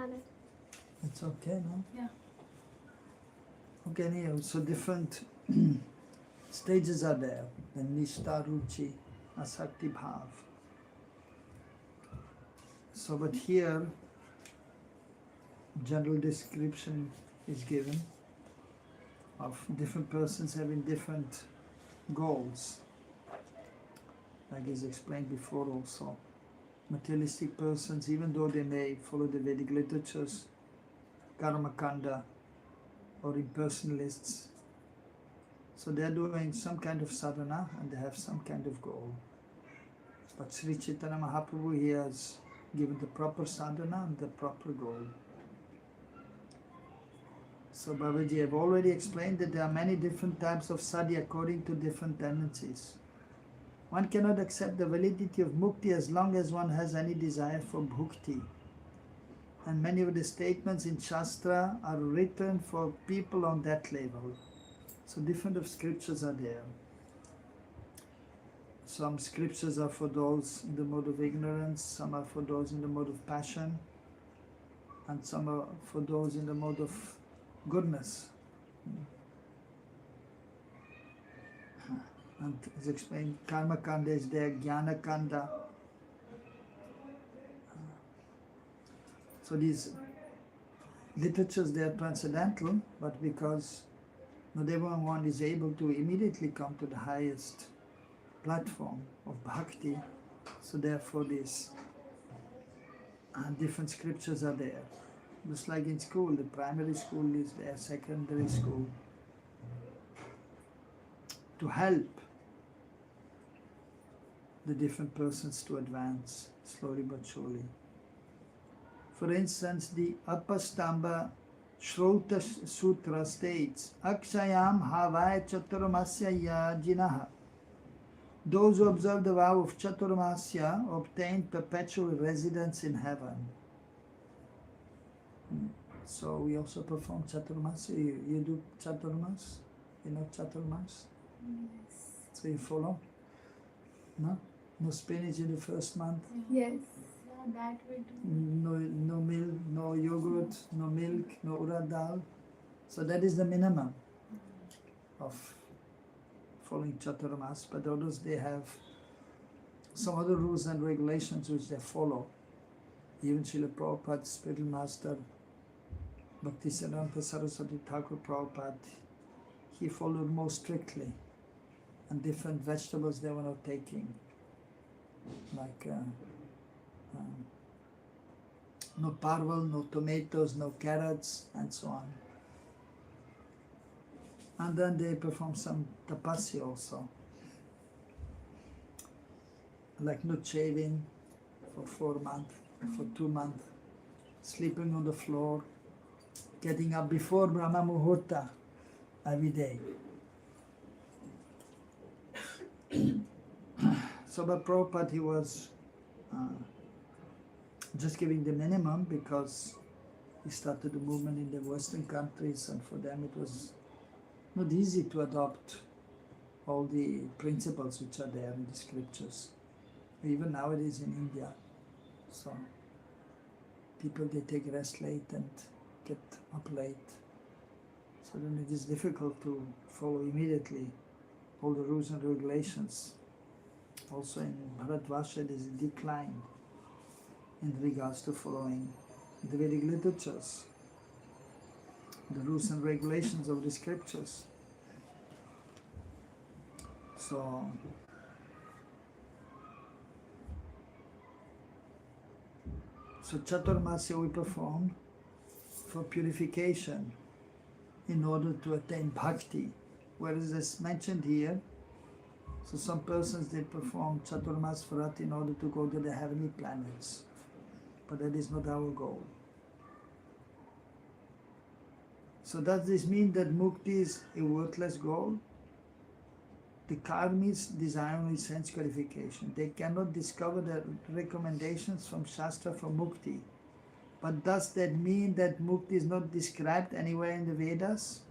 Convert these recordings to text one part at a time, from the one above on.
planet. It's okay, no? Yeah. Okay, anyhow, so different stages are there. The Nishta, Ruchi, Asakti, Bhav. So, but here, general description is given of different persons having different goals. Like is explained before also. Materialistic persons, even though they may follow the Vedic literatures, Karma Kanda, or impersonalists, so they are doing some kind of sadhana and they have some kind of goal. But Sri Chaitanya Mahaprabhu, he has given the proper sadhana and the proper goal. So Babaji, I've already explained that there are many different types of sadhya according to different tendencies. One cannot accept the validity of mukti as long as one has any desire for bhukti. And many of the statements in Shastra are written for people on that level. So different of scriptures are there. Some scriptures are for those in the mode of ignorance, some are for those in the mode of passion, and some are for those in the mode of goodness. And as explained, Karma Kanda is there, Jnana Kanda. So these literatures, they are transcendental, but because not everyone is able to immediately come to the highest platform of bhakti, so therefore these different scriptures are there. Just like in school, the primary school is there, secondary school, to help the different persons to advance slowly but surely. For instance, the Apastamba Shrota Sutra states, Akshayam Havaya Chaturmasya Yajinaha. Those who observe the vow of Chaturmasya obtain perpetual residence in heaven. So we also perform Chaturmas. You do Chaturmas? You know Chaturmas? Yes. So you follow? No? No spinach in the first month? Yes. Yeah, that we do. No milk, no yogurt, no milk, no urad dal. So that is the minimum of following Chaturmas. But others, they have some other rules and regulations which they follow. Even Srila Prabhupada, spiritual master, Bhaktisiddhanta Saraswati Thakur Prabhupada, he followed more strictly. And different vegetables they were not taking. Like no parval, no tomatoes, no carrots, and so on. And then they perform some tapasya also. Like not shaving for 4 months, for 2 months, sleeping on the floor, getting up before Brahma Muhurta every day. So but Prabhupada, he was just giving the minimum because he started the movement in the Western countries, and for them it was not easy to adopt all the principles which are there in the scriptures. Even nowadays in India. So people, they take rest late and get up late. So then it is difficult to follow immediately all the rules and regulations. Also in Bharatvarsha there is a decline in regards to following the Vedic literatures, the rules and regulations of the scriptures. So Chaturmasya we perform for purification in order to attain bhakti. Whereas as mentioned here, so some persons, they perform Chaturmas Vrat in order to go to the heavenly planets. But that is not our goal. So does this mean that mukti is a worthless goal? The karmis desire only sense gratification. They cannot discover the recommendations from Shastra for mukti. But does that mean that mukti is not described anywhere in the Vedas?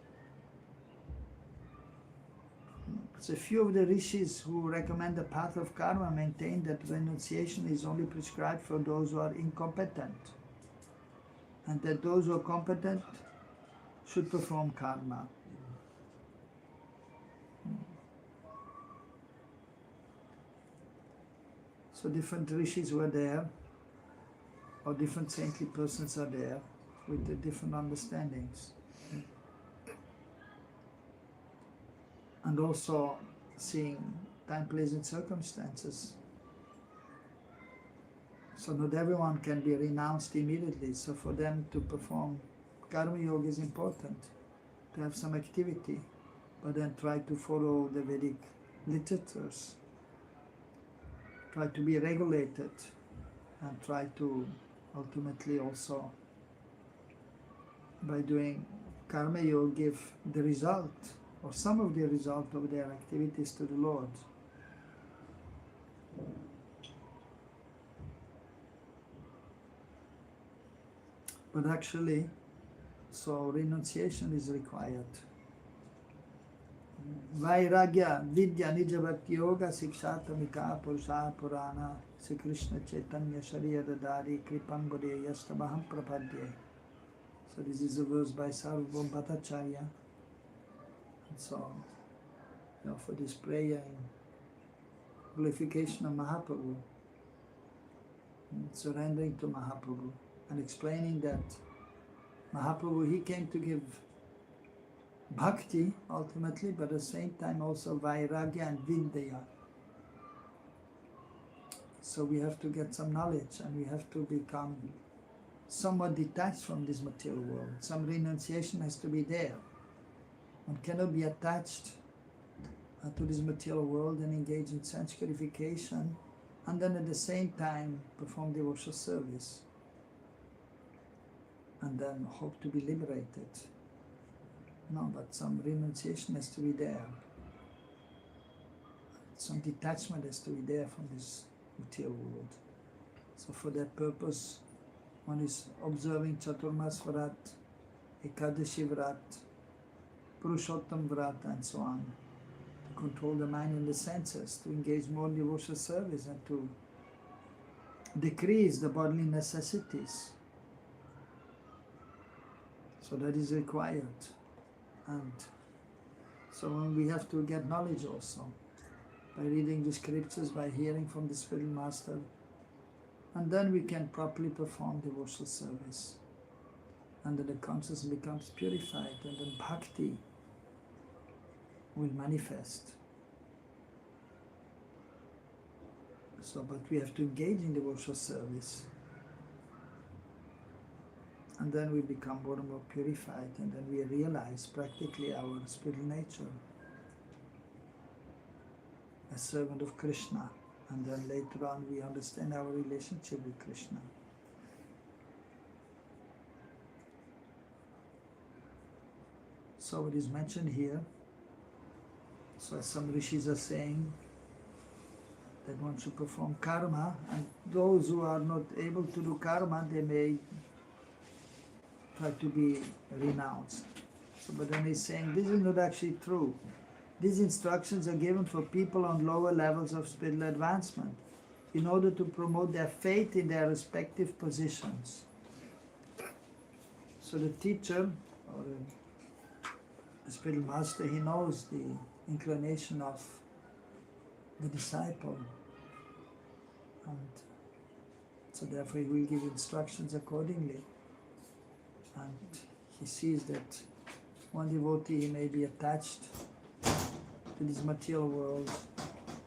So few of the rishis who recommend the path of karma maintain that renunciation is only prescribed for those who are incompetent. and that those who are competent should perform karma. So different rishis were there, or different saintly persons are there with the different understandings. And also seeing time, place and circumstances. So not everyone can be renounced immediately. So for them to perform karma yoga is important, to have some activity, but then try to follow the Vedic literatures, try to be regulated, and try to ultimately also, by doing karma yoga, give the result or some of the result of their activities to the Lord. But actually, so renunciation is required. Vairagya, Vidya, Nija Bhakti Yoga, Sikshatamika, Purusha, Purana, Sri Krishna Chaitanya Shariya Dadari, Kripangode, Yastabaham Prapadye. So this is a verse by Sarvabhauma Bhattacharya. And so, for this prayer in glorification of Mahaprabhu, and surrendering to Mahaprabhu, and explaining that Mahaprabhu, he came to give bhakti ultimately, but at the same time also vairagya and vidya. So we have to get some knowledge and we have to become somewhat detached from this material world. Some renunciation has to be there. One cannot be attached to this material world and engage in sense purification and then at the same time perform devotional service and then hope to be liberated. No, but some renunciation has to be there. Some detachment has to be there from this material world. So for that purpose, one is observing Chaturmas Vrat, Ekadashi Vrat, Purushottam Vrat, and so on. To control the mind and the senses, to engage more in devotional service and to decrease the bodily necessities. So that is required. And so we have to get knowledge also by reading the scriptures, by hearing from the spiritual master, and then we can properly perform devotional service. And then the consciousness becomes purified, and then bhakti will manifest. So, but we have to engage in devotional service. And then we become more and more purified, and then we realize practically our spiritual nature as servant of Krishna. And then later on we understand our relationship with Krishna. So it is mentioned here, so as some rishis are saying, that one should perform karma, and those who are not able to do karma, they may try to be renounced. So, but then he's saying this is not actually true. These instructions are given for people on lower levels of spiritual advancement in order to promote their faith in their respective positions. So the teacher or the spiritual master, he knows the inclination of the disciple, and so therefore he will give instructions accordingly. And he sees that one devotee, he may be attached to this material world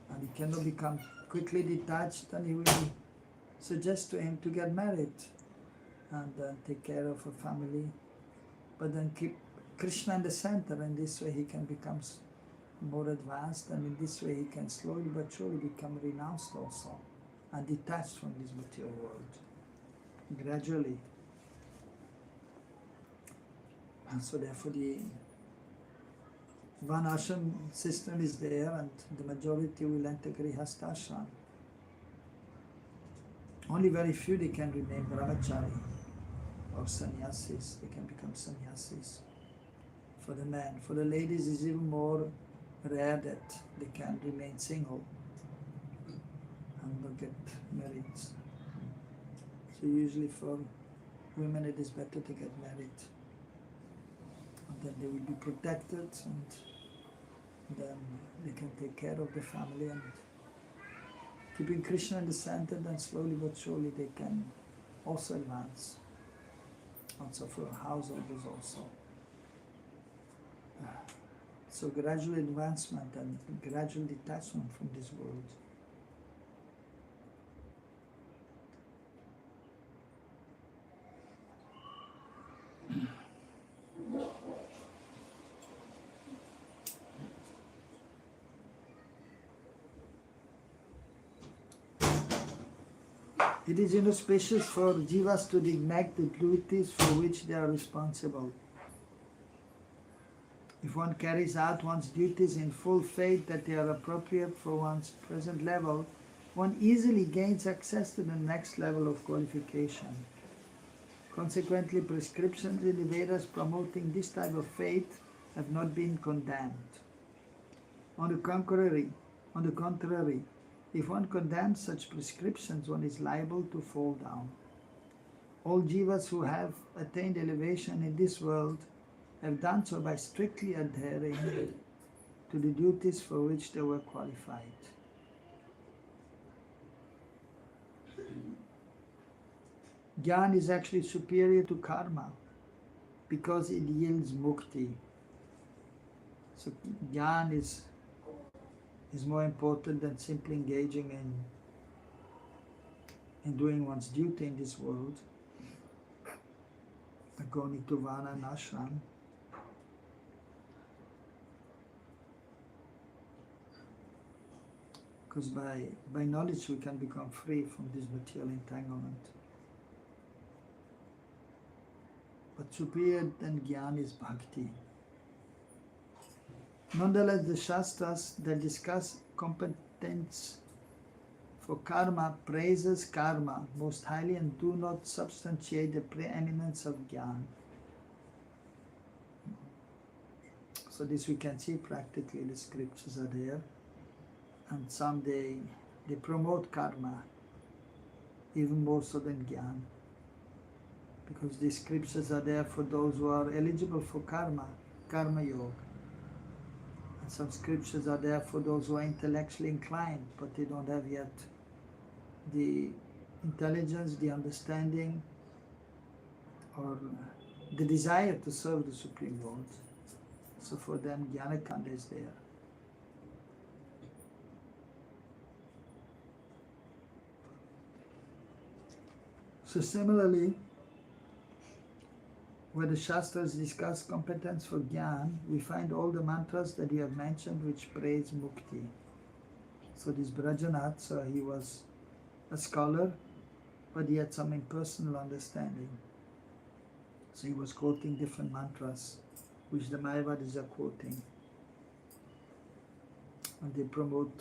and he cannot become quickly detached, and he will suggest to him to get married and take care of a family, but then keep Krishna in the center, and this way he can become more advanced, and in this way he can slowly but surely become renounced also and detached from this material world gradually. And so therefore the Varnashram system is there, and the majority will enter Grihastha ashram. Only very few they can remain brahmachari or sannyasis, they can become sannyasis. For the men, for the ladies it's even more rare that they can remain single and not get married. So usually for women it is better to get married. And then they will be protected, and then they can take care of the family and keeping Krishna in the center, then slowly but surely they can also advance. Also for householders also. So gradual advancement and gradual detachment from this world. It is inauspicious for jivas to neglect the duties for which they are responsible. If one carries out one's duties in full faith that they are appropriate for one's present level, one easily gains access to the next level of qualification. Consequently, prescriptions in the Vedas promoting this type of faith have not been condemned. On the contrary, if one condemns such prescriptions, one is liable to fall down. All jivas who have attained elevation in this world have done so by strictly adhering to the duties for which they were qualified. Jnana is actually superior to karma because it yields mukti. So jnana is more important than simply engaging in doing one's duty in this world, like going to vana and ashram. Because by knowledge we can become free from this material entanglement. But superior than jnana is bhakti. Nonetheless, the Shastras that discuss competence for karma praises karma most highly and do not substantiate the preeminence of jnana. So this we can see practically, the scriptures are there, and some they promote karma even more so than jnana, because the scriptures are there for those who are eligible for karma yoga. Some scriptures are there for those who are intellectually inclined, but they don't have yet the intelligence, the understanding, or the desire to serve the Supreme Lord. So for them, Jnana Kanda is there. So similarly, where the Shastras discuss competence for Jnana, we find all the mantras that we have mentioned which praise Mukti. So this Brajanath, he was a scholar, but he had some impersonal understanding. So he was quoting different mantras, which the Mayavadis are quoting. And they promote,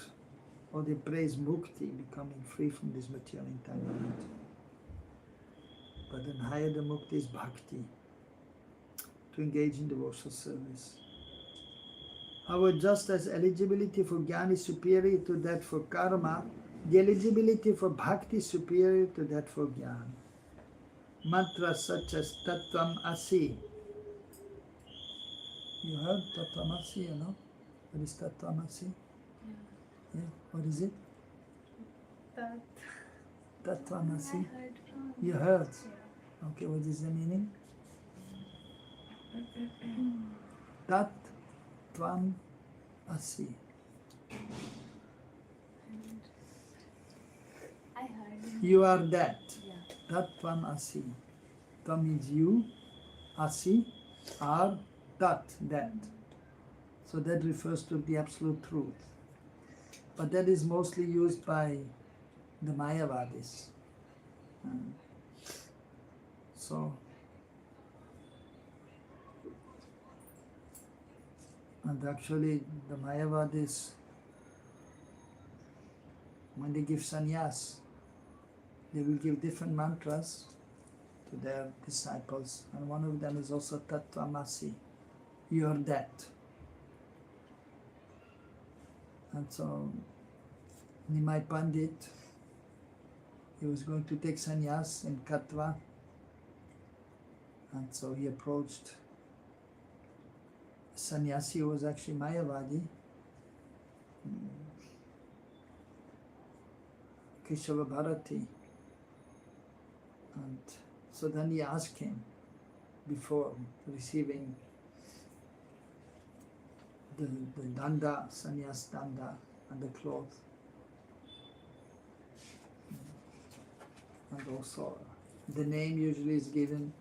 or they praise Mukti, becoming free from this material entanglement. But then higher the Mukti is Bhakti, to engage in devotional service. However, just as eligibility for jnana is superior to that for karma, the eligibility for bhakti is superior to that for jnana. Mantras such as Tattvam Asi. You heard Tattvam Asi, you know? What is Tattvam Asi? Yeah. What is it? Tattvam Asi. I heard from You heard? Yeah. Okay, what is the meaning? Tat Tvam Asi. I heard. You are that. Yeah. Tat Tvam Asi. Tvam means you, Asi, are Tat, that. So that refers to the absolute truth. But that is mostly used by the Mayavadis. And actually the Mayavadis, when they give sannyas, they will give different mantras to their disciples, and one of them is also Tattvamasi, you are that. And so Nimai Pandit, he was going to take sannyas in Katwa, And so he approached a sannyasi who was actually Mayavadi, Keshava Bharati. And so then he asked him, before receiving the danda, sannyas danda, and the cloth, and also the name usually is given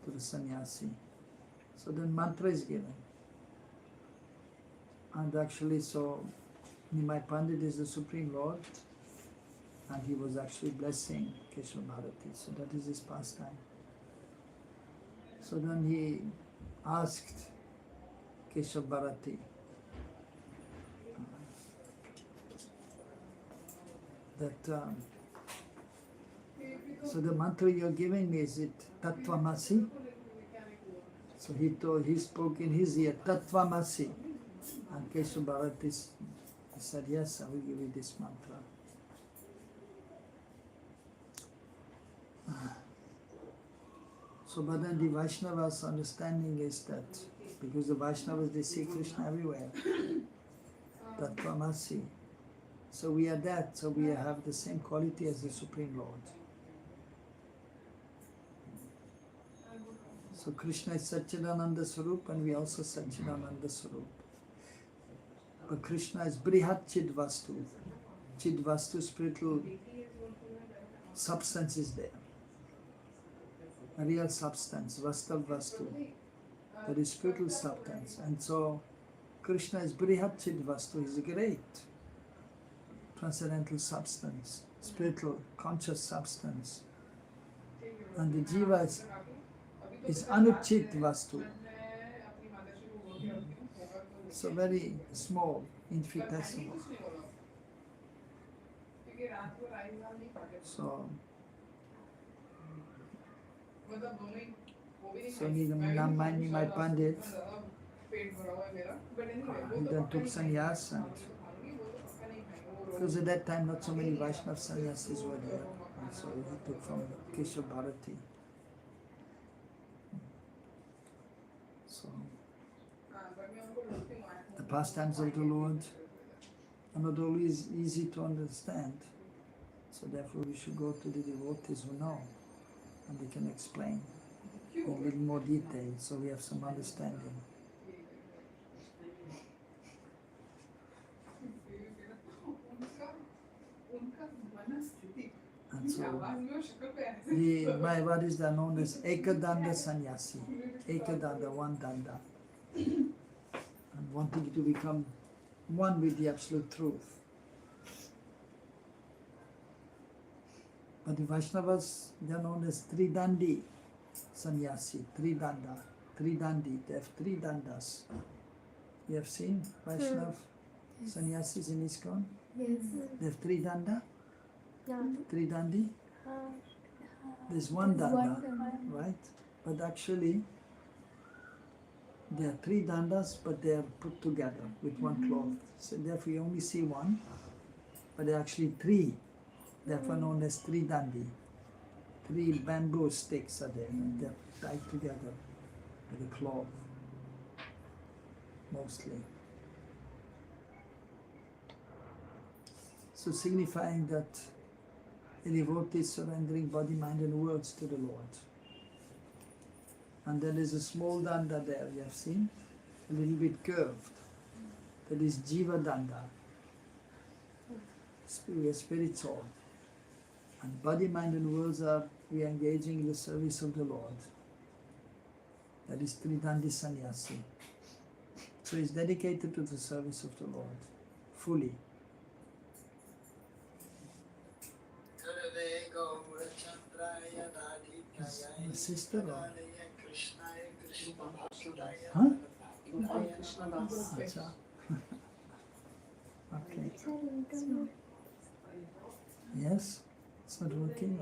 to the sannyasi. So then mantra is given. And actually, so Nimai Pandit is the Supreme Lord, and he was actually blessing Keshava Bharati. So that is his pastime. So then he asked Keshava Bharati that so the mantra you're giving me, is it Tattvamasi? So he spoke in his ear, Tattvamasi. And Keshava Bharati said, yes, I will give you this mantra. So but then the Vaishnava's understanding is that, because the Vaishnavas, they see Krishna everywhere, Tattvamasi. So we are that, so we have the same quality as the Supreme Lord. So Krishna is Satchidananda Swarup, and we also Satchidananda Swarup. But Krishna is Brihat Chidvastu. Chidvastu, spiritual substance is there. A real substance, Vastav Vastu. That is spiritual substance. And so Krishna is Brihat Chidvastu, he is a great transcendental substance, spiritual, conscious substance. And the Jiva is Anuchit Vastu. So very small, infinitesimal. So Nimai Pandit, he then took sannyas, and because at that time not so many Vaishnava sannyasis were there, and so he took from Keshava Bharati. So the pastimes of the Lord are not always easy to understand, so therefore we should go to the devotees who know, and they can explain in a little more detail, so we have some understanding. And so the Mayavadis are known as Ekadanda Sannyasi, Ekadanda, one danda, and wanting to become one with the absolute truth. But the Vaishnavas, they are known as Tridandi Sannyasi, Tridanda, Tridandi, they have three dandas. You have seen Vaishnava sannyasis in ISKCON? Yes. They have three danda, Yeah. three dandi. There's one danda, right? But actually, there are three dandas, but they are put together with one cloth. So therefore, you only see one, but there are actually three. Therefore, known as three dandi. Three bamboo sticks are there, and they're tied together with a cloth, mostly. So signifying that a devotee is surrendering body, mind and words to the Lord. And then there's a small danda there, you have seen, a little bit curved. That is Jiva danda. We are spiritual. And body, mind and words are, we are engaging in the service of the Lord. That is Tridandi Sannyasi. So it's dedicated to the service of the Lord, fully. Is my sister or? Huh? Acha. Okay. Yes? It's not working.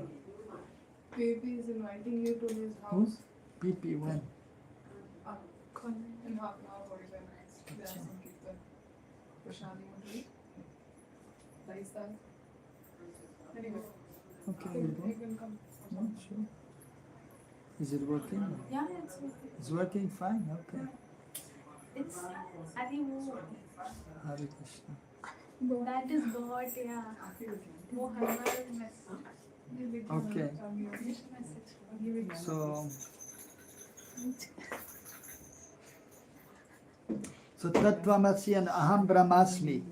Baby is inviting you to his Who? house. PP when? In half an hour, 45 minutes. There are some people. Prashani Mutli. Lifestyle. Anyway, Okay, we'll go. you can come. No, sure. Is it working? Yeah, it's okay. It's working fine, okay. It's Arivu. Hare Krishna. That is God, yeah. वो हर बार message Okay. message. So Tattvamasi and Aham Brahmasmi.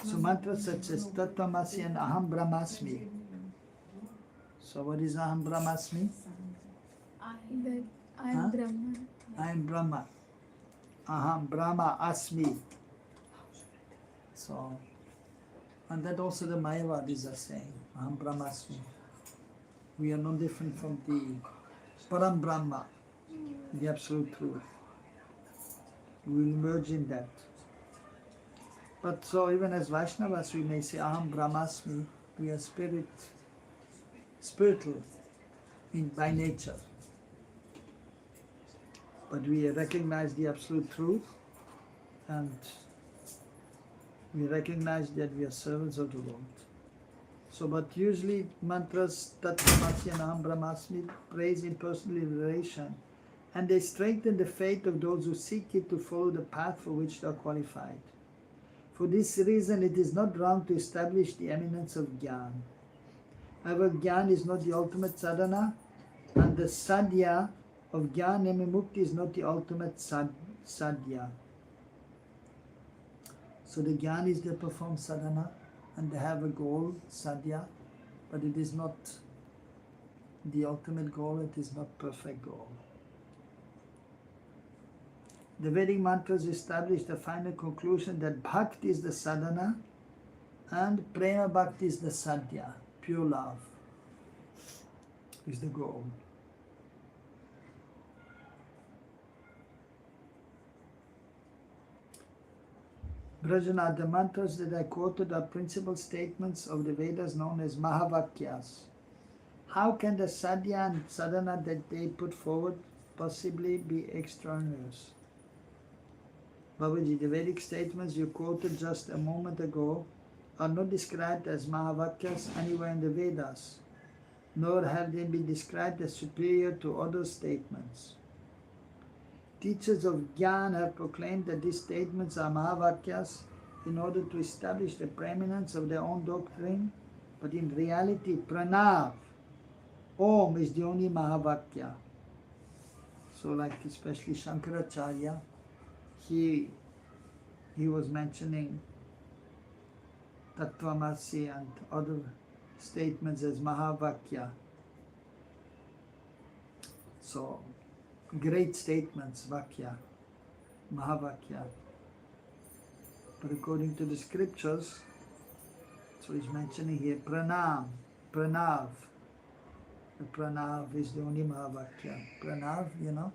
So mantra such as Tattvamasi and Aham Brahmasmi. So what is Aham Brahmasmi? I am Brahman. I am Brahma. Aham Brahma Asmi. So, and that also the Mayavadis are saying, Aham Brahmasmi. We are no different from the Param Brahma, the absolute truth. We will merge in that. But so even as Vaishnavas we may say Aham Brahmasmi, we are spiritual by nature. But we recognize the absolute truth and we recognize that we are servants of the Lord. So, but usually mantras Tattvamasi and Aham Brahmasmi praise in personal liberation and they strengthen the faith of those who seek it to follow the path for which they are qualified. For this reason, it is not wrong to establish the eminence of Jnana. However, Jnana is not the ultimate sadhana and the sadhya of Jnana and Mukti is not the ultimate sadhya. So the Jnana is the performed sadhana and they have a goal, sadhya, but it is not the ultimate goal, it is not perfect goal. The Vedic mantras establish the final conclusion that Bhakti is the sadhana and Prema Bhakti is the sadhya, pure love is the goal. Brajanath, the mantras that I quoted are principal statements of the Vedas known as Mahavakyas. How can the sadhya and sadhana that they put forward possibly be extraneous? Babaji, the Vedic statements you quoted just a moment ago are not described as Mahavakyas anywhere in the Vedas, nor have they been described as superior to other statements. Teachers of Jnana have proclaimed that these statements are Mahavakyas in order to establish the preeminence of their own doctrine, but in reality, Pranav, Om is the only Mahavakya. So like especially Shankaracharya, he was mentioning Tattvamasi and other statements as Mahavakya. So, great statements, Vakya, Mahavakya. But according to the scriptures, so he's mentioning here Pranav. The Pranav is the only Mahavakya. Pranav, you know?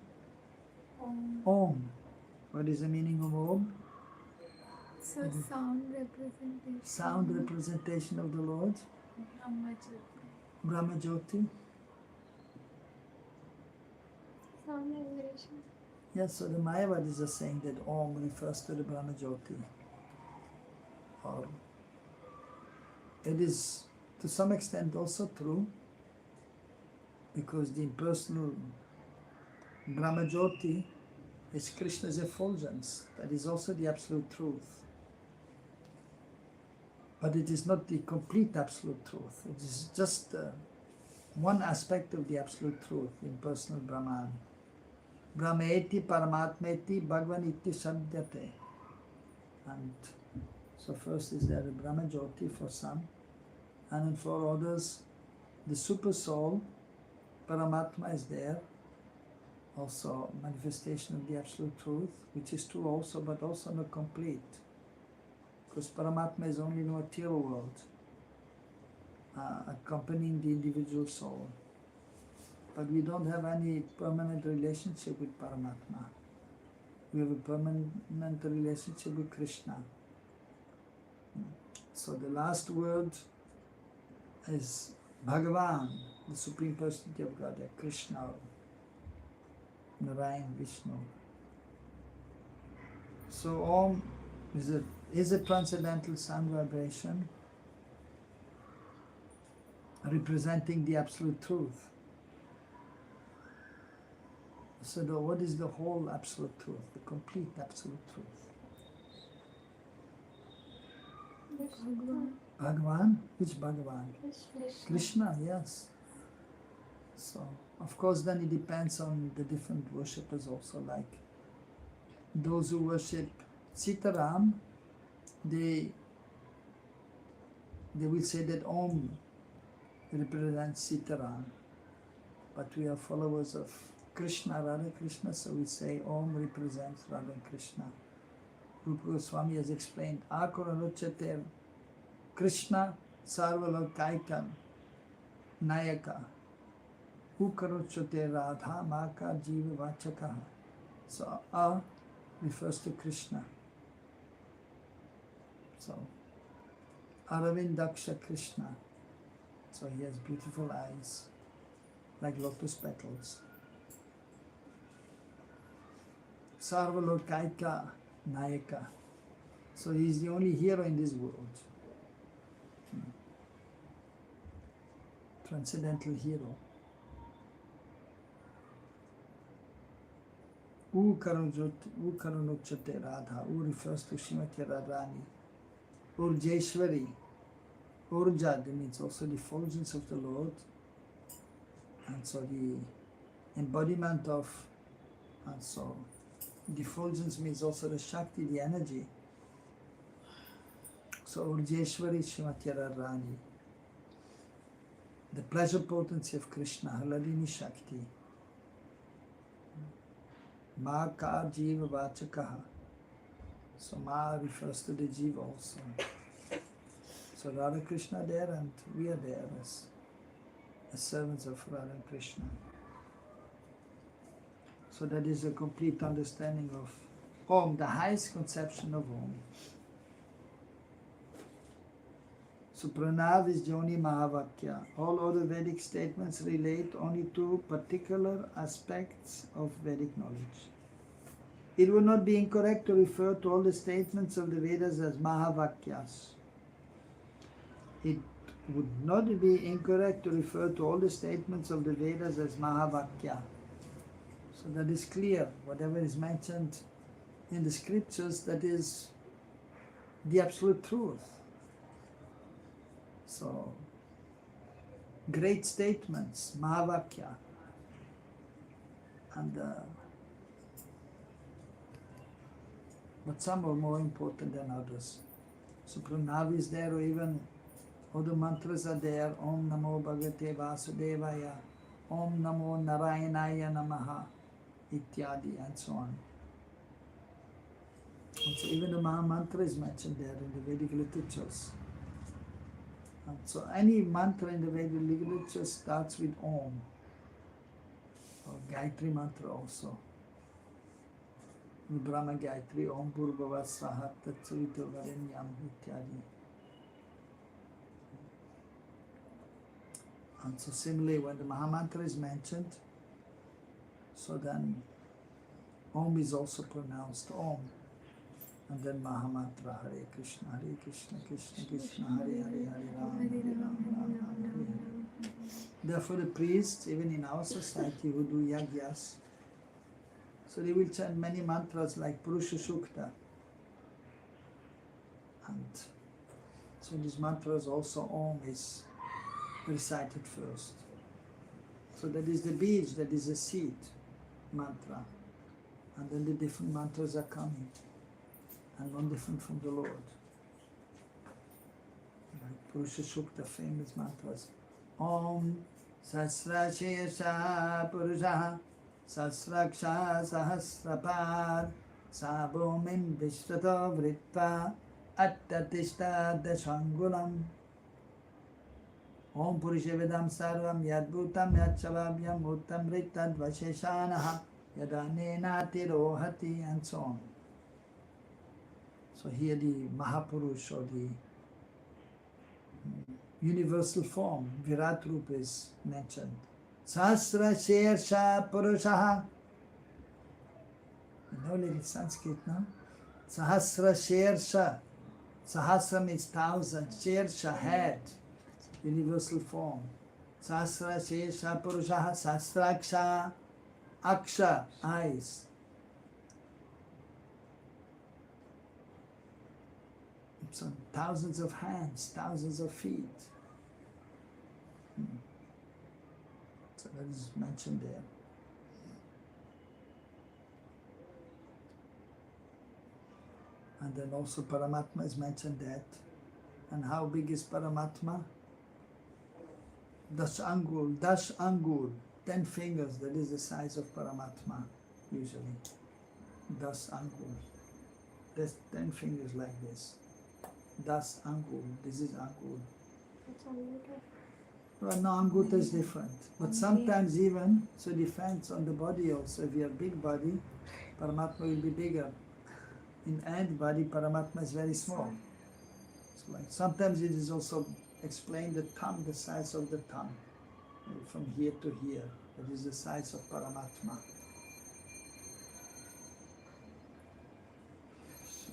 Om. What is the meaning of Om? So sound representation. Sound representation of the Lord. Brahma Jyoti. Sound vibration. Yes, so the Mayavadis are saying that Om refers to the Brahma Jyoti. Or it is to some extent also true because the impersonal Brahma Jyoti is Krishna's effulgence. That is also the absolute truth. But it is not the complete absolute truth. It is just one aspect of the absolute truth, impersonal Brahman. Brahmeti Paramatmeti Bhagavaniti Sabdyate. And so first is there a Brahma Jyoti for some, and for others the super soul, Paramatma is there, also manifestation of the absolute truth, which is true also, but also not complete. Because Paramatma is only in the material world, accompanying the individual soul. But we don't have any permanent relationship with Paramatma. We have a permanent relationship with Krishna. So the last word is Bhagavan, the Supreme Personality of God, Krishna, Narayan, Vishnu. So Om is a transcendental sound vibration, representing the absolute truth. So what is the whole absolute truth, the complete absolute truth? Bhagavan? Which Bhagavan? Krishna, yes. So, of course, then it depends on the different worshippers also. Like those who worship Sitaram, they will say that Om represents Sitaram. But we are followers of Krishna, Radha Krishna, so we say Om represents Radha Krishna. Rupa Goswami has explained, Akuranuchate Krishna Sarvalokaikam Nayaka Ukaruchate Radha Maka Jiva Vachaka. So A refers to Krishna. So Aravindaksha Krishna. So he has beautiful eyes like lotus petals. Sarvalokaika Nayaka. So he is the only hero in this world. Transcendental hero. Ukarunuchate Radha. U refers to Srimati Radharani. Urjeshwari. Urja means also the effulgence of the Lord. And so the embodiment of, and so the effulgence means also the Shakti, the energy. So Urjeshwari Srimati Radharani. The pleasure potency of Krishna, Haladini Shakti. Ma ka jiva vachakaha. So Ma refers to the jiva also. So Radha Krishna there and we are there as servants of Radha and Krishna. So that is a complete understanding of Om, the highest conception of Om. So Pranav is the only Mahavakya. All other Vedic statements relate only to particular aspects of Vedic knowledge. It would not be incorrect to refer to all the statements of the Vedas as Mahavakyas. It would not be incorrect to refer to all the statements of the Vedas as Mahavakya. So that is clear. Whatever is mentioned in the scriptures, that is the absolute truth. So, great statements, Mahavakya. And but some are more important than others. So Pranav is there, or even other mantras are there. Om Namo Bhagavate Vasudevaya, Om Namo Narayanaya Namaha, Ityadi, and so on. And so even the Maha Mantra is mentioned there in the Vedic literatures. And so any mantra in the Vedic literature starts with Om, or Gayatri mantra also. Brahma Gayatri, Om Bhurbhava Swaha Tatsavito Varenyam Ityadi. And so similarly, when the Mahamantra is mentioned, so then Om is also pronounced Om. And then Mahamantra, Hare Krishna, Krishna Krishna, Hare Hare, Hare Ram, Hare Ram, Hare Hare. Therefore the priests, even in our society who do yagyas, so they will chant many mantras like Purusha Sukta. And so these mantras also Om is recited first. So that is the beach, that is the seed mantra. And then the different mantras are coming. And one different from the Lord. Like Purusha Sukta, famous mantras. Om Sasra Shesha Purusha Sasraksha Sahasrapad Sabomim Vishvato Vritva Attatishta Dashangulam Om Purusha Vedam Sarvam Yadbhutam Yadchavabhyam Uttam Rittad Vasheshanaha Yadanena Tirohati, and so on. So here the Mahapurush, or the universal form, Virat Rupa, is mentioned. Sahasra Shersha Purushaha. You know little Sanskrit, no? Sahasra Shersha. Sahasra means thousand. Shersha, head. Universal form. Sasra Shesha Purushaha Sastraksha Aksha, eyes. So thousands of hands, thousands of feet. So that is mentioned there. And then also Paramatma is mentioned that. And how big is Paramatma? Dash Angul, 10 fingers, that is the size of Paramatma, usually. Das Angul. There's 10 fingers like this. Das Angul, this is Angul. Well, no, Anguta is different. But sometimes even, so depends on the body also. If you have big body, Paramatma will be bigger. In ant body, Paramatma is very small. So like sometimes it is also explained the thumb, the size of the thumb, from here to here. That is the size of Paramatma. So,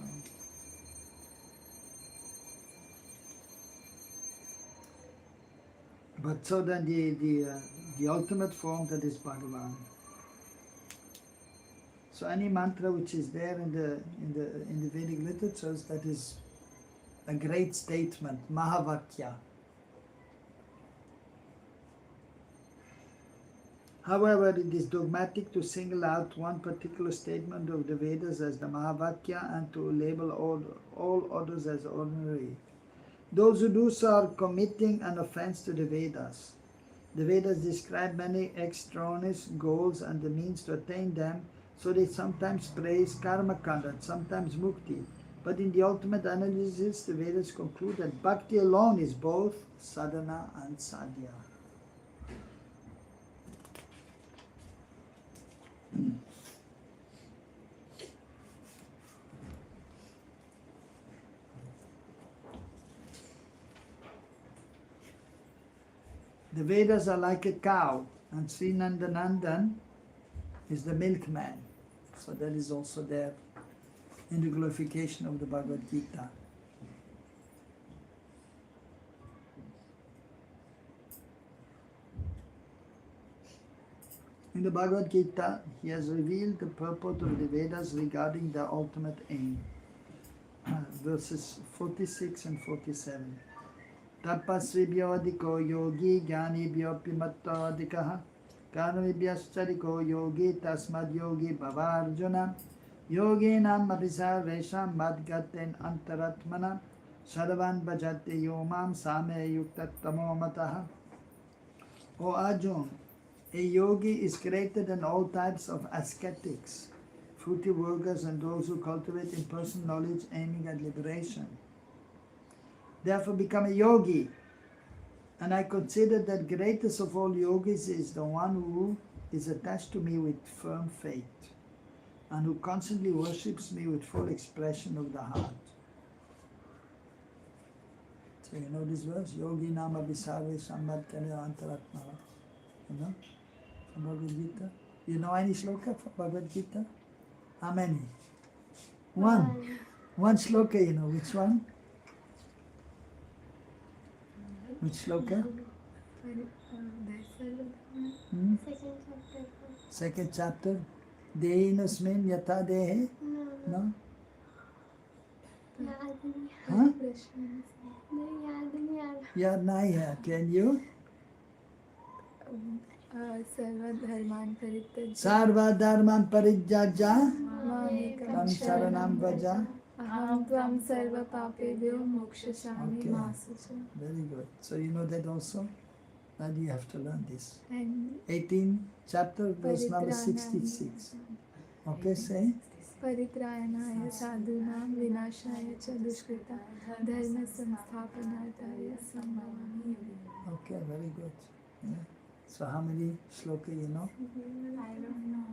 but so then the ultimate form, that is Bhagavan. So any mantra which is there in the Vedic literatures, that is a great statement, Mahavakya. However, it is dogmatic to single out one particular statement of the Vedas as the Mahavakya and to label all others as ordinary. Those who do so are committing an offense to the Vedas. The Vedas describe many extraneous goals and the means to attain them, so they sometimes praise karma kanda, sometimes mukti. But in the ultimate analysis, the Vedas conclude that bhakti alone is both sadhana and sadhya. The Vedas are like a cow, and Sri Nandanandan is the milkman. So that is also there in the glorification of the Bhagavad Gita. In the Bhagavad Gita, he has revealed the purport of the Vedas regarding the ultimate aim. Verses 46 and 47. Tapasvibhyo adhiko yogi jnanibhyo pimatta adhikaha karmibhyaschariko yogi tasmad yogi bhavarjuna yoginam abhisarvesham madgaten antaratmana sarvan bhajate yomam same yuktatamo mataha. O Arjun, a yogi is greater than all types of ascetics, fruity workers, and those who cultivate impersonal knowledge aiming at liberation. Therefore become a yogi. And I consider that greatest of all yogis is the one who is attached to me with firm faith and who constantly worships me with full expression of the heart. So you know this verse? Yogi nama visarve samvad kane antaratmana. You know? From Bhagavad Gita. You know any shloka from Bhagavad Gita? How many? One. One shloka, you know. Which one? Which shloka? Second chapter. Dehinasmin yata dehe? No? Huh? Yad nahi hai. Can you? Sarva dharman parijajya tam saranam vaja. Aham tvam sarva papebhyo mokshasami Okay. masucha. Very good. So you know that also? Now you have to learn this. And 18 chapter, verse number 66. Okay, say. Paritrayanaya sadhunam vinashaya cha dushkrita dharma samsthapanarthaya sambhavami yogini. Okay, very good. Yeah. So how many shloka you know? I don't know.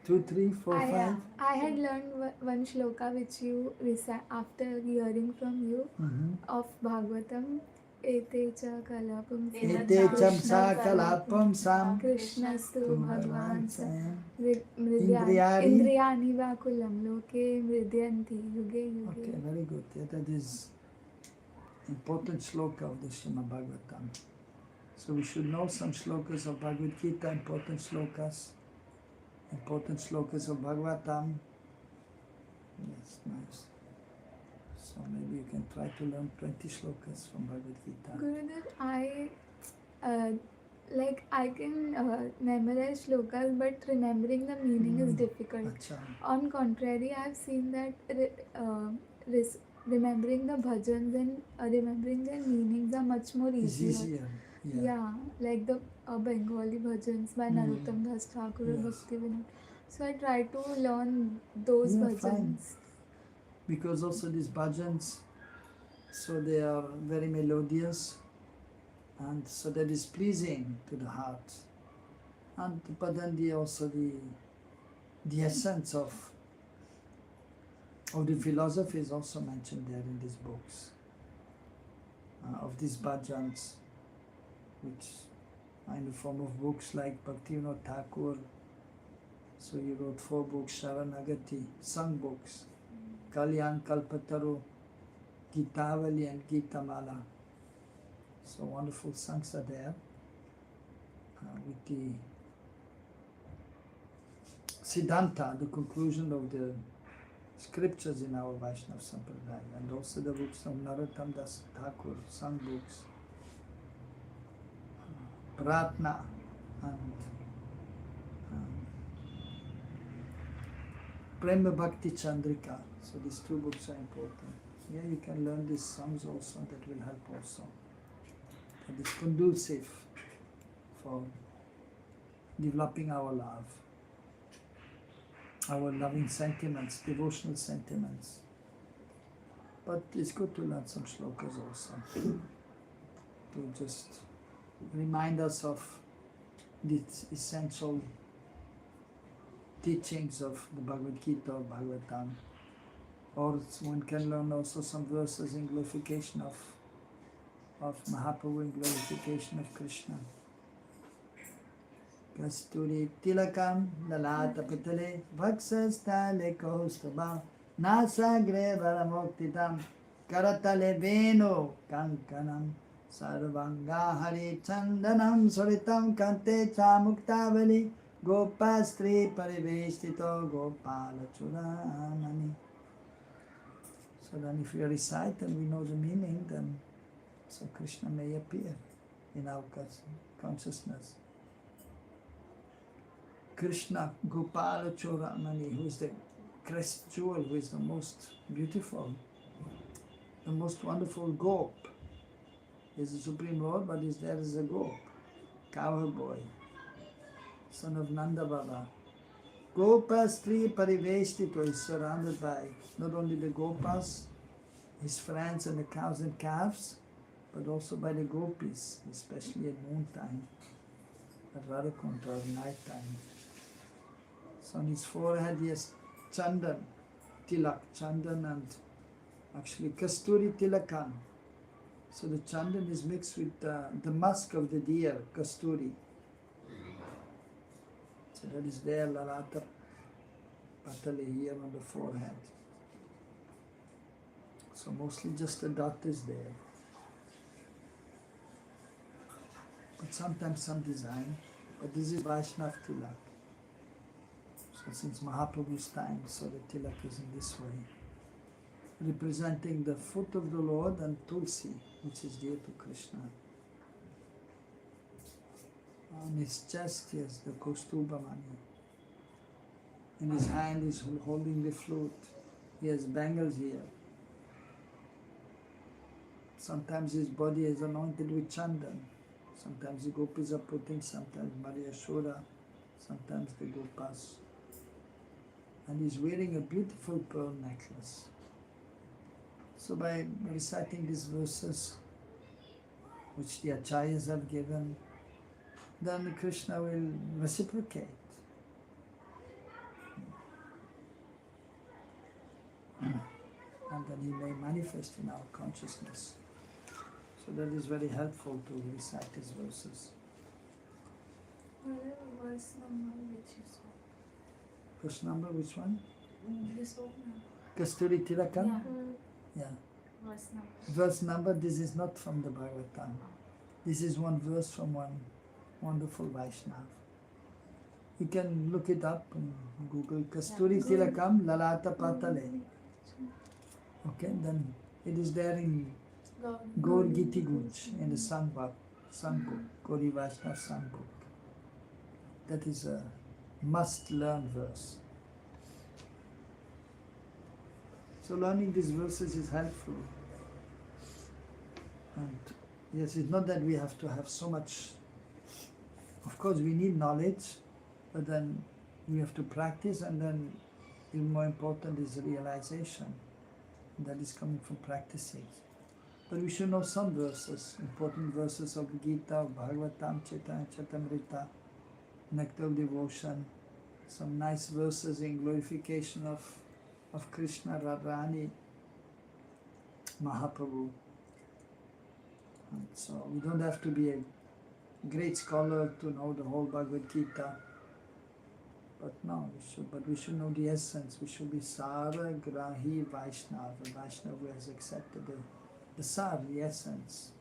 2, 3, 4, 5? I had learned one shloka which you recite after hearing from you of Bhagavatam. Ete cha kalapam Ete chamsa kalapam sam Krishnastu Bhagwan sa Indriyari. Indriyani vakulam loke mridyanti yuge yuge. Okay, very good. Yeah, that is important shloka of the Srimad Bhagavatam. So we should know some shlokas of Bhagavad Gita, important shlokas of Bhagavatam. Yes, nice. So maybe you can try to learn 20 shlokas from Bhagavad Gita. Gurudev, I can memorize shlokas, but remembering the meaning is difficult. Acha. On contrary, I have seen that remembering the bhajans and remembering their meanings are much more It's easier. easier. Yeah, like the Bengali bhajans by Narottam Das Thakur or Yes. Bhakti Vinod. So I try to learn those Yeah, bhajans. fine. Because also these bhajans, so they are very melodious, and so that is pleasing to the heart. And but then the essence of the philosophy is also mentioned there in these books, of these bhajans, which are in the form of books like Bhakti Vinod Thakur. So he wrote 4 books, Sharanagati, sung books, Kalyan Kalpataru, Gitavali and Gitamala. So wonderful songs are there with the Siddhanta, the conclusion of the scriptures in our Vaishnava Sampradaya, and also the books of Narottam Das Thakur, sung books, Pratna and Prema Bhakti Chandrika. So these 2 books are important. Yeah, you can learn these songs also, that will help also. It is conducive for developing our love, our loving sentiments, devotional sentiments. But it's good to learn some shlokas also, to just remind us of the essential teachings of the Bhagavad Gita or Bhagavatam. Or one can learn also some verses in glorification of Mahaprabhu, in glorification of Krishna. Kasturi tilakam lalata pitale vaksastale kaustubha nasagre varamoktitam karatale veno kankanam sarvanga hari chandanam suritam kante chamuktavali gopastri parivestito gopala churamani. So then if we recite and we know the meaning, then so Krishna may appear in our consciousness. Krishna Gopala Churamani, who is the crest jewel, who is the most beautiful, the most wonderful gop. He is the Supreme Lord, but he is there as a gop, cowboy, son of Nanda Baba. Gopastri Parivestito is surrounded by not only the Gopas, his friends and the cows and calves, but also by the Gopis, especially at noontime, at Radhakunta at night time. So on his forehead he has Chandan, Tilak, Chandan and actually Kasturi Tilakan. So the Chandan is mixed with the musk of the deer, Kasturi. So that is there, Lalata Patale here on the forehead. So mostly just the dot is there. But sometimes some design. But this is Vaishnav Tilak. So since Mahaprabhu's time, so the Tilak is in this way. Representing the foot of the Lord and Tulsi, which is dear to Krishna. On his chest he has the Kaustubha Mani. In his hand he is holding the flute. He has bangles here. Sometimes his body is anointed with chandan. Sometimes the gopis are putting, sometimes Maria Shura, sometimes the gopas. And he's wearing a beautiful pearl necklace. So by reciting these verses, which the acharyas have given, then Krishna will reciprocate. And then he may manifest in our consciousness. So that is very helpful to recite these verses. Verse number which you saw? Verse number, which one? This one. Kasturi Tilakan? Yeah. Yeah. Verse number. Verse number, this is not from the Bhagavatam. This is one verse from one wonderful Vaishnava. You can look it up on Google. Kasturi Tilakam Lalata Patale. Okay, then it is there in Gaur Giti Gunj in the Sangbook, Gauri Vaishnava Sangbook. That is a must-learn verse. So learning these verses is helpful. And yes, it's not that we have to have so much. Of course, we need knowledge, but then we have to practice, and then even more important is realization. That is coming from practicing. But we should know some verses, important verses of Gita, of Bhagavatam, Chaitanya Charitamrita, Nectar of Devotion, some nice verses in glorification of Krishna, Radharani, Mahaprabhu. And so we don't have to be a great scholar to know the whole Bhagavad Gita. But no, we should know the essence. We should be Sara Grahi Vaishnava, a Vaishnava who has accepted the Sar, the essence.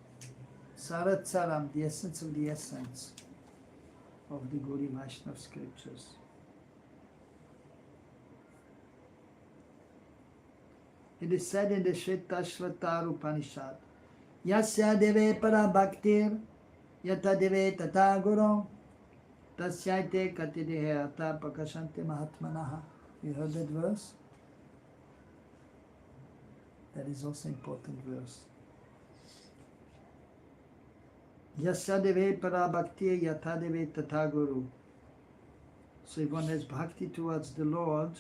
Sarat Saram, the essence of the essence of the Gauri Vaishnava scriptures. It is said in the Shvetashvatar Upanishad, Yasya deve para bhaktir, yata deve tata guru, tasyaite katidehe ata pakashante mahatmanaha. You heard that verse? That is also an important verse. Yasya deve para bhaktir, yata deve tata guru. So if one has bhakti towards the Lord,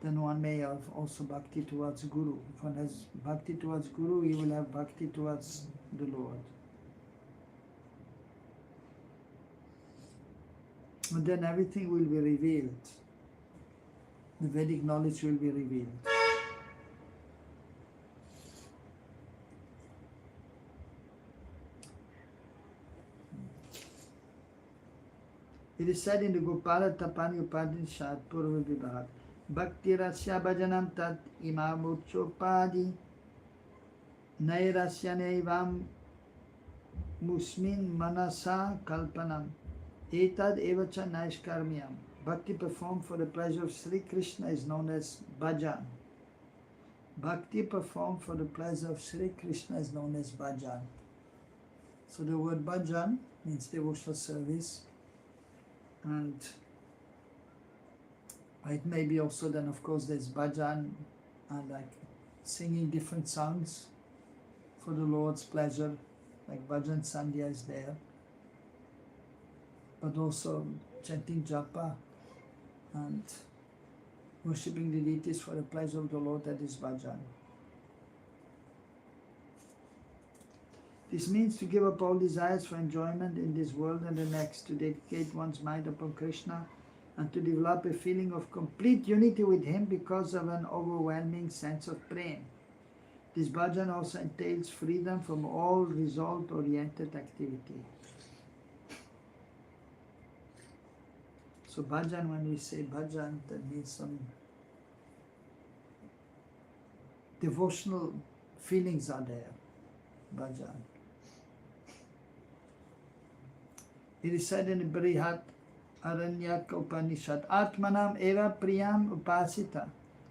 then one may have also bhakti towards Guru. If one has bhakti towards Guru, he will have bhakti towards the Lord. And then everything will be revealed. The Vedic knowledge will be revealed. It is said in the Gopala Tapani Upanishad, Purva Vibhag, Bhakti Rasya Bhajanam Tat Imamuchopadi Nairasya Naivam Musmin Manasa Kalpanam Etad Evacha Naishkarmyam. Bhakti performed for the pleasure of Sri Krishna is known as bhajan. Bhakti performed for the pleasure of Sri Krishna is known as bhajan. So the word bhajan means devotional service, and it may be also then, of course, there's bhajan and like singing different songs for the Lord's pleasure, like bhajan sandhya is there, but also chanting japa and worshipping the deities for the pleasure of the Lord, that is bhajan. This means to give up all desires for enjoyment in this world and the next, to dedicate one's mind upon Krishna, and to develop a feeling of complete unity with Him because of an overwhelming sense of prema. This bhajan also entails freedom from all result-oriented activity. So bhajan, when we say bhajan, that means some devotional feelings are there. Bhajan. It is said in the Brihat Aranyak Upanishad, Atmanam eva priyam upasita.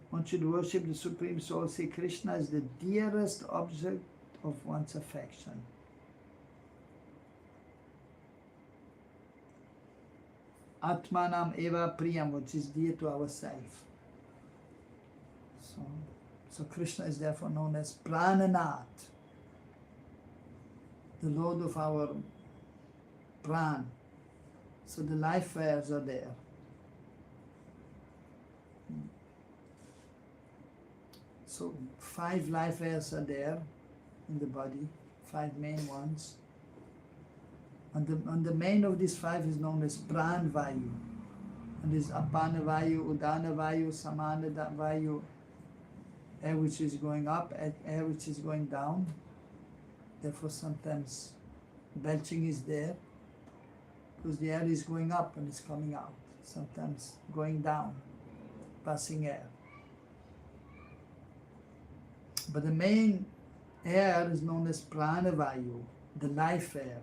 One should worship the Supreme Soul, Sri Krishna, as the dearest object of one's affection. Atmanam eva priyam, which is dear to ourselves. So Krishna is therefore known as Prananath, the Lord of our Pran. So the life wares are there. So 5 life wares are there in the body, 5 main ones. And the main of these 5 is known as Pran Vayu. And this Apana Vayu, Udana Vayu, Samana Vayu, air which is going up, air which is going down. Therefore sometimes belching is there, because the air is going up and it's coming out. Sometimes going down, passing air. But the main air is known as Pranavayu. the life air.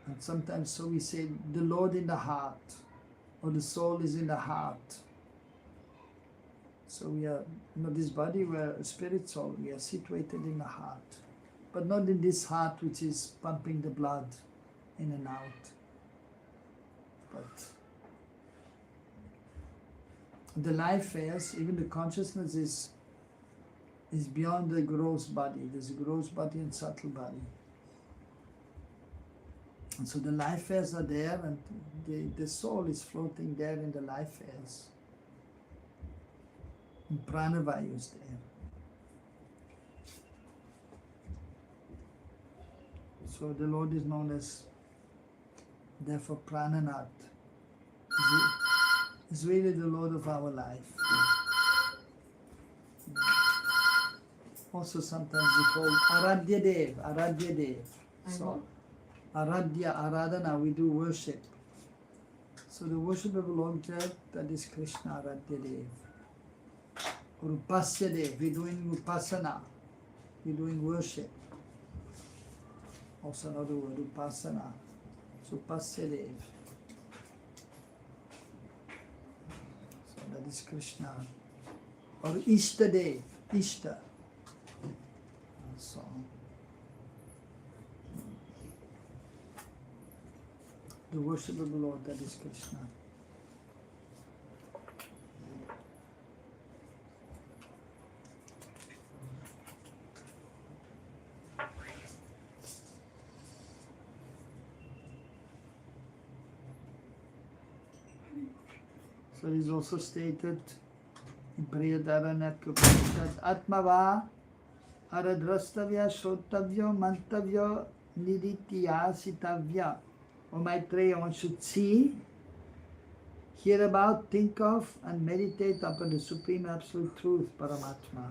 And sometimes so we say the Lord in the heart, or the soul is in the heart. So we are, this body, we are a spirit soul, we are situated in the heart. But not in this heart which is pumping the blood in and out. But the life airs, even the consciousness is beyond the gross body. There's a gross body and subtle body. And so the life airs are there, and the soul is floating there in the life airs. And pranavayu is there. So the Lord is known as, therefore, Prananath. Is really the Lord of our life. Also sometimes we call Aradhya Dev. So Aradhya, Aradhana, we do worship. So the worship of the Lord there, that is Krishna Aradhya Dev. Or Upasya Dev, we're doing Upasana, we're doing worship. Also another word, Upasana. So Upasya Dev. So that is Krishna. Or Ishta Dev, Ishta. So the worship of the Lord, that is Krishna. So it is also stated in Brihadaranyaka Upanishad, Atmava Aradrastavya Shrotavya Mantavya Niditya. O Maitreya, one should see, hear about, think of, and meditate upon the Supreme Absolute Truth, Paramatma.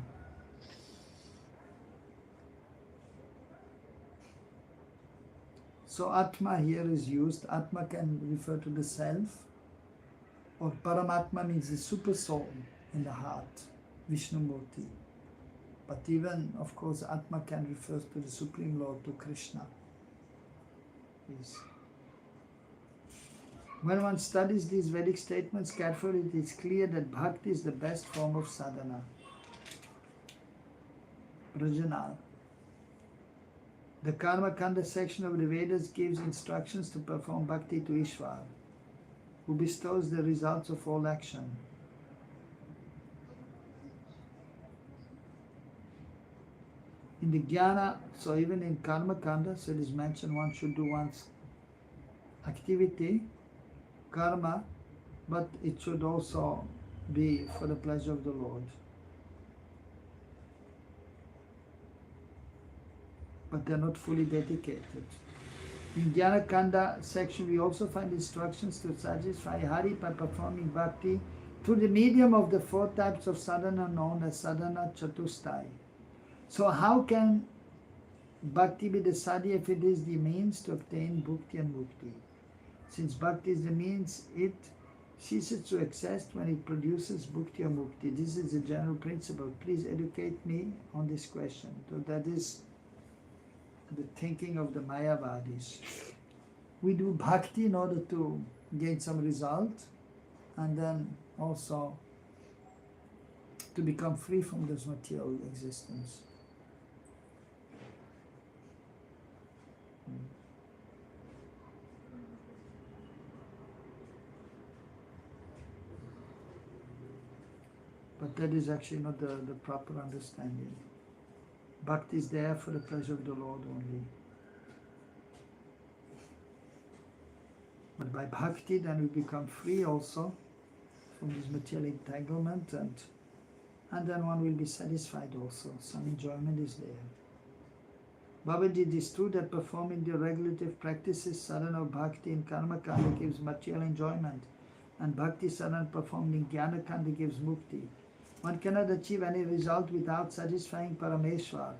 So Atma here is used. Atma can refer to the self, or Paramatma means the super soul in the heart, Vishnu Murti. But even, of course, Atma can refer to the Supreme Lord, to Krishna. Yes. When one studies these Vedic statements carefully, it is clear that bhakti is the best form of sadhana. Brajana. The Karma Kanda section of the Vedas gives instructions to perform bhakti to Ishvara, who bestows the results of all action. In the Jnana, so even in Karma Kanda, so it is mentioned one should do one's activity, karma, but it should also be for the pleasure of the Lord. But they are not fully dedicated. In Jnana Kanda section, we also find instructions to satisfy Hari by performing bhakti through the medium of the four types of sadhana known as sadhana chatustai. So how can bhakti be the sadhya if it is the means to obtain bhukti and mukti? Since bhakti is the means, it ceases to exist when it produces bhukti or mukti. This is the general principle. Please educate me on this question. So that is the thinking of the Mayavadis. We do bhakti in order to gain some result, and then also to become free from this material existence. But that is actually not the proper understanding. Bhakti is there for the pleasure of the Lord only. But by bhakti then we become free also from this material entanglement, and then one will be satisfied also. Some enjoyment is there. Babaji, it is true that performing the regulative practices, sadhana of bhakti in karma kanda gives material enjoyment, and bhakti sadhana performed in jnana kanda gives mukti. One cannot achieve any result without satisfying Parameshwar,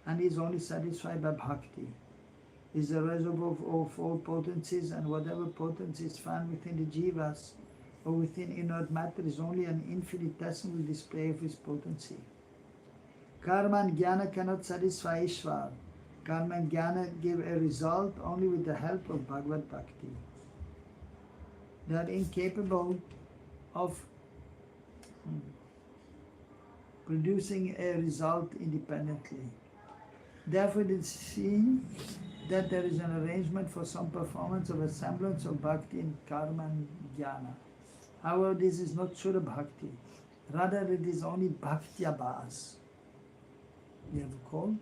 and is only satisfied by bhakti. Is the reservoir of all potencies, and whatever potency is found within the jivas or within inert matter is only an infinitesimal display of his potency. Karma and jnana cannot satisfy Ishvara. Karma and jnana give a result only with the help of Bhagavad Bhakti. They are incapable of producing a result independently. Therefore, it is seen that there is an arrangement for some performance of a semblance of bhakti in karma and jnana. However, this is not Shuddha Bhakti. Rather, it is only Bhakti Abhas. You have a cold?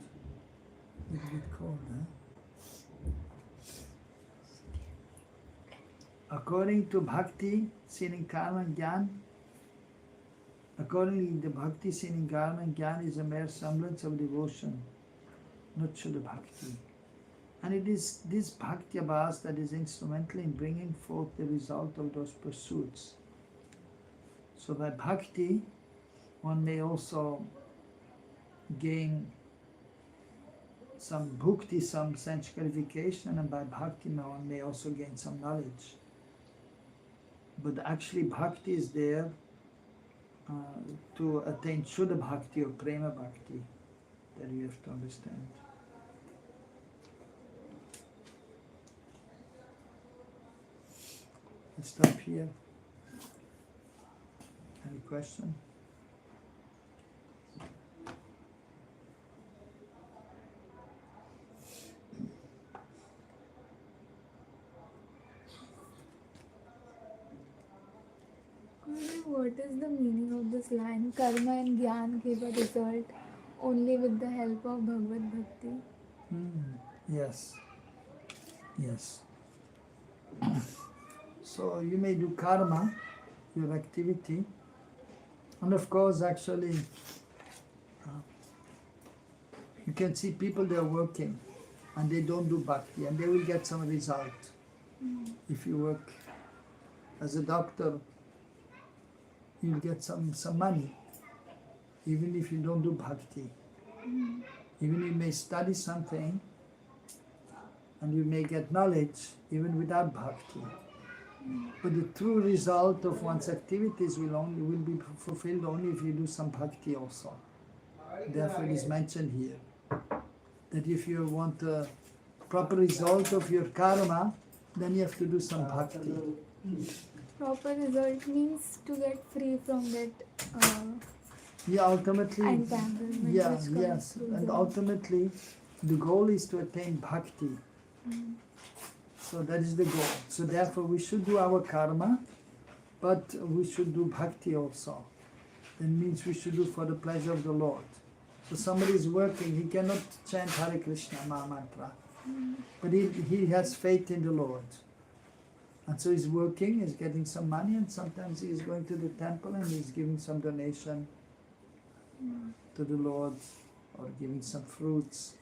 It's a bit cold, huh? According to Bhakti, seen in karma and jnana, accordingly, the Bhakti seen in karma and jnana is a mere semblance of devotion, not Shuddha Bhakti. And it is this Bhakti Abhas that is instrumental in bringing forth the result of those pursuits. So by Bhakti, one may also gain some bhukti, some sense gratification, and by Bhakti one may also gain some knowledge. But actually Bhakti is there to attain Shuddha Bhakti or Prema Bhakti, that you have to understand. Let's stop here. Any question? What is the meaning of this line? Karma and Gyan give a result only with the help of Bhagavad Bhakti. Yes. Yes. So you may do karma, your activity, and of course actually you can see people, they are working and they don't do bhakti and they will get some result. If you work as a doctor, you'll get some money, even if you don't do bhakti. Even you may study something and you may get knowledge even without bhakti. But the true result of one's activities will be fulfilled only if you do some bhakti also. Therefore it is mentioned here that if you want a proper result of your karma, then you have to do some bhakti. Proper result means to get free from that ultimately, entanglement. Which comes yes, through and the- ultimately the goal is to attain bhakti. So that is the goal. So therefore we should do our karma, but we should do bhakti also. That means we should do for the pleasure of the Lord. So somebody is working, he cannot chant Hare Krishna Maha Mantra, but he has faith in the Lord. And so he's working, he's getting some money, and sometimes he is going to the temple and he's giving some donation to the Lord, or giving some fruits.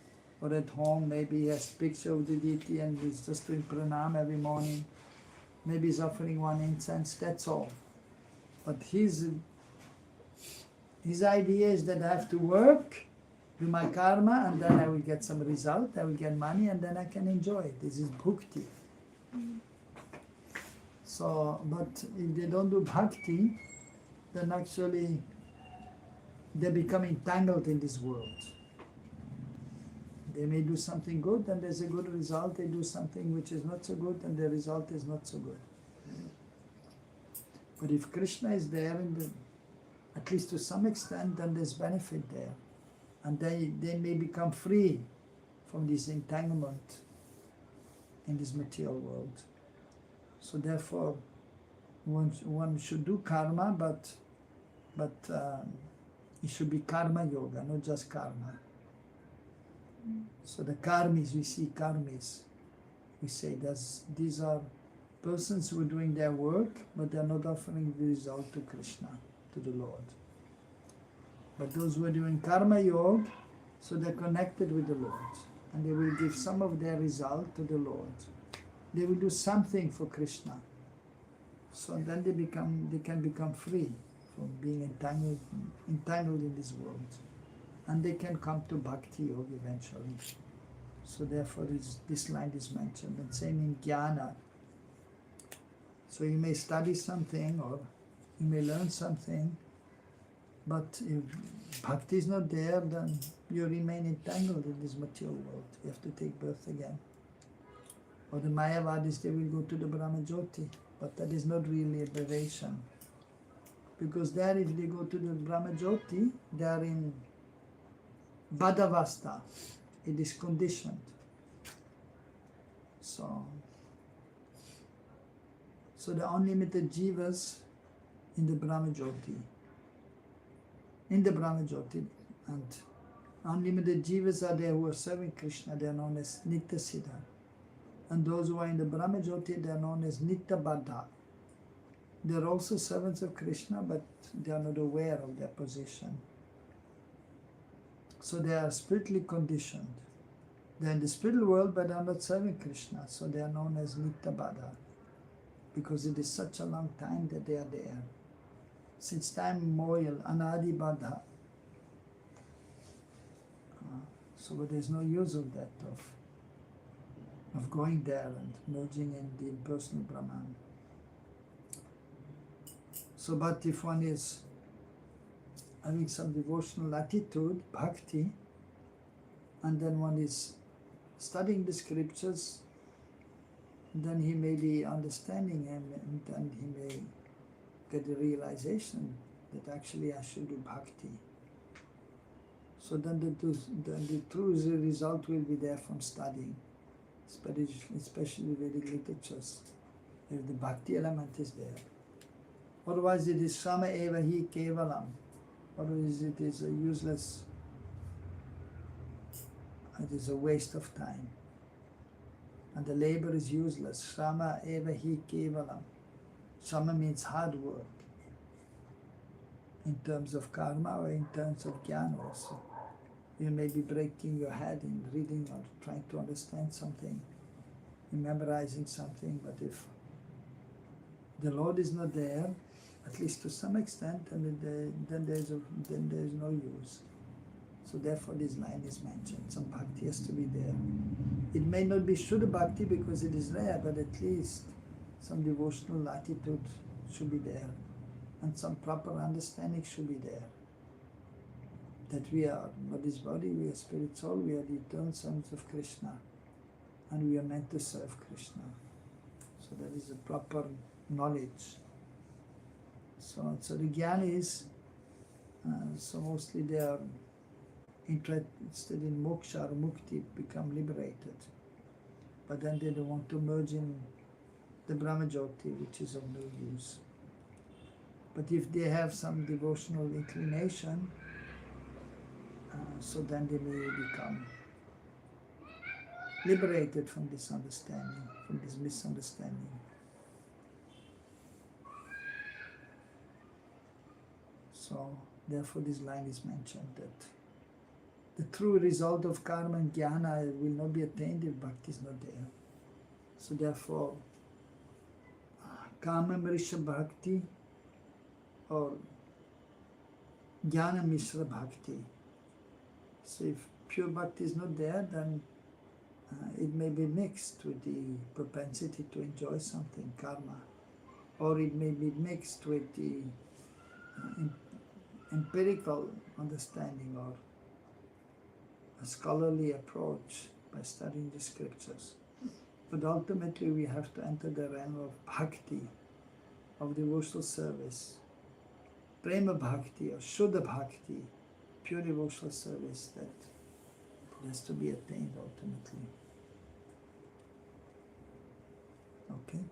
Or at home, maybe he has picture of the deity and he's just doing pranam every morning. Maybe he's offering one incense, that's all. But his idea is that I have to work, do my karma, and then I will get some result, I will get money, and then I can enjoy it. This is bhukti. So, but if they don't do bhakti, then actually they become entangled in this world. They may do something good and there's a good result, they do something which is not so good and the result is not so good. But if Krishna is there, at least to some extent, then there's benefit there. And they may become free from this entanglement in this material world. So therefore, one should do karma, but it should be karma yoga, not just karma. So the karmis, we see karmis, we say these are persons who are doing their work, but they are not offering the result to Krishna, to the Lord. But those who are doing karma yoga, so they're connected with the Lord, and they will give some of their result to the Lord. They will do something for Krishna. So then they can become free from being entangled in this world. And they can come to bhakti yoga eventually. So therefore this line is mentioned. And same in jnana. So you may study something or you may learn something, But if bhakti is not there, then you remain entangled in this material world. You have to take birth again. Or the Mayavadis, they will go to the Brahma Jyoti, but that is not really a liberation. Because there, if they go to the Brahma Jyoti, they are in Badavasta. It is conditioned. So the unlimited jivas in the Brahma Jyoti. In the Brahma Jyoti, and unlimited jivas are there who are serving Krishna, they are known as Nitya Siddha. And those who are in the Brahma Jyoti, they are known as Nitya Baddha. They are also servants of Krishna, but they are not aware of their position. So they are spiritually conditioned. They are in the spiritual world, but they are not serving Krishna, so they are known as Nitya Baddha. Because it is such a long time that they are there. Since time immemorial, Anadi Baddha. So but there is no use of that, of going there and merging in the impersonal Brahman. So but if one is having some devotional attitude, bhakti, and then one is studying the scriptures, then he may be understanding and then he may get the realization that actually I should do bhakti. So then the true result will be there from studying, especially Vedic literatures, if the bhakti element is there. Otherwise it is sama eva hi kevalam. Otherwise it is a useless, it is a waste of time. And the labor is useless. Sama eva hi kevalam. Sama means hard work. In terms of karma or in terms of jnana also. You may be breaking your head in reading or trying to understand something, in memorizing something, but if the Lord is not there, at least to some extent, then there is no use. So therefore this line is mentioned. Some bhakti has to be there. It may not be Shuddha bhakti because it is rare, but at least some devotional attitude should be there. And some proper understanding should be there. That we are not this body, we are spirit soul, we are the eternal sons of Krishna. And we are meant to serve Krishna. So that is a proper knowledge. So the jnanis, so mostly they are interested in moksha or mukti, become liberated. But then they don't want to merge in the Brahma Jyoti, which is of no use. But if they have some devotional inclination, so then they may become liberated from this understanding, from this misunderstanding. So therefore this line is mentioned that the true result of karma and jnana will not be attained if bhakti is not there. So therefore kama mrisha bhakti or jnana mishra bhakti. So if pure bhakti is not there, then it may be mixed with the propensity to enjoy something, karma, or it may be mixed with the empirical understanding or a scholarly approach by studying the scriptures. But ultimately we have to enter the realm of bhakti, of devotional service, prema bhakti or shuddha bhakti, pure devotional service that has to be attained ultimately. Okay?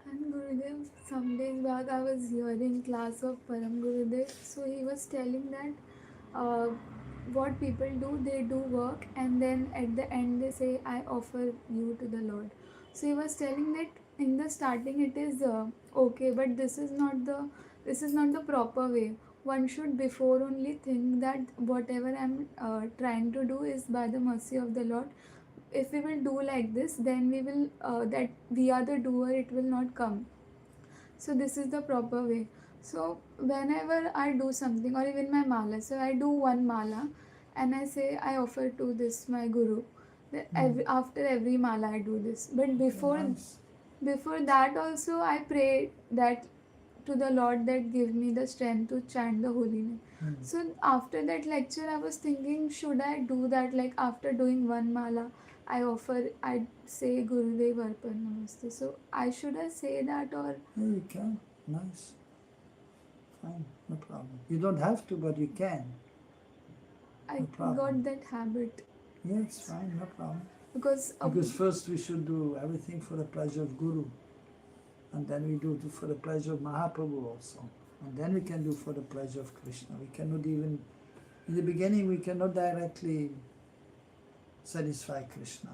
And Gurudev, some days back I was hearing class of Param Gurudev, so he was telling that what people do, they do work and then at the end they say, I offer you to the Lord. So he was telling that in the starting it is okay, but this is not the proper way. One should before only think that whatever I'm trying to do is by the mercy of the Lord. If we will do like this, then we will that we are the doer, it will not come. So this is the proper way. So whenever I do something, or even my mala, so I do one mala and I say I offer to this my guru. After every mala I do this. But before Nice. that also I pray that to the Lord that give me the strength to chant the holy name. So after that lecture, I was thinking, should I do that? Like after doing one mala, I say Gurudev Arpan Namaste. So should I say that or? Yeah, you can. Nice. Fine, no problem. You don't have to, but you can. I No problem. got that habit Yeah, it's fine, no problem. because Because first we should do everything for the pleasure of Guru. And then we do it for the pleasure of Mahaprabhu also. And then we can do for the pleasure of Krishna. We cannot even, in the beginning, we cannot directly satisfy Krishna.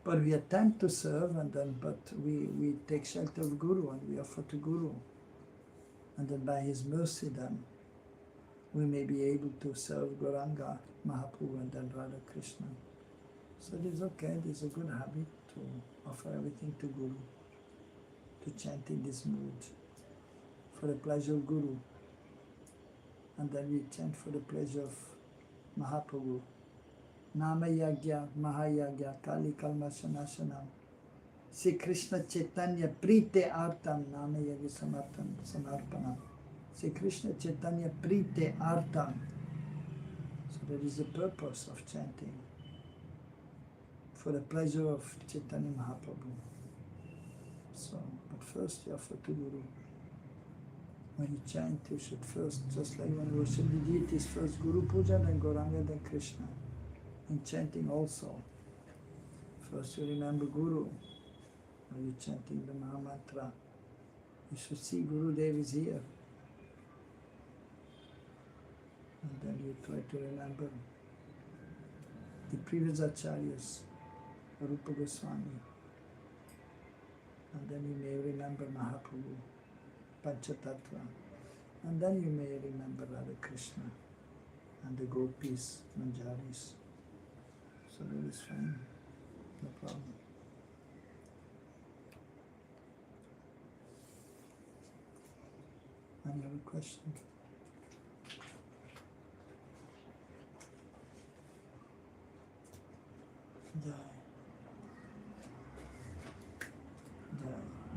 But we attempt to serve, and then, but we take shelter of Guru and we offer to Guru. And then by his mercy then, we may be able to serve Gauranga, Mahaprabhu, and then Radha Krishna. So it is okay, it is a good habit to offer everything to Guru, to chant in this mood, for the pleasure of Guru. And then we chant for the pleasure of Mahaprabhu. Nama Yagya, Mahayagya, Kali Kalma Shanashanam. Sri Krishna Chaitanya Prite Artam, Nama Yagya Samarpanam. Sri Krishna Chaitanya Prite Artam. So that is the purpose of chanting. For the pleasure of Chaitanya Mahaprabhu. So, but first you offer to Guru. When you chant, you should first, just like when you worship the deities, first Guru Puja, then Gauranga, then Krishna. In chanting also, first you remember Guru. When you're chanting the Maha Mantra, you should see Guru Dev is here. And then you try to remember the previous acharyas, Rupa Goswami. And then you may remember Mahaprabhu, Panchatattva. And then you may remember Radha Krishna and the gopis, manjaris. So that is fine, no problem. Any other questions? Jai.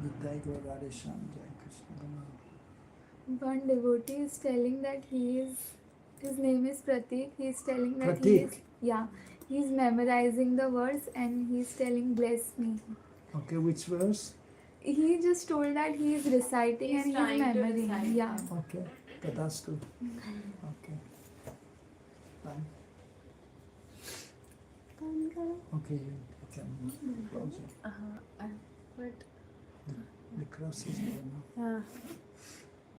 Nitai Gaur Radhe Shyam, Jai Krishna. one devotee is telling that his name is Pratik. He is telling that Pratik? he's memorizing the words and he's telling bless me. Okay, which verse? He just told that he is reciting He's and trying he's to memorizing. recite. Yeah. Okay, Tadastu. Okay. Fine. Okay, you can close it. But The cross is there now.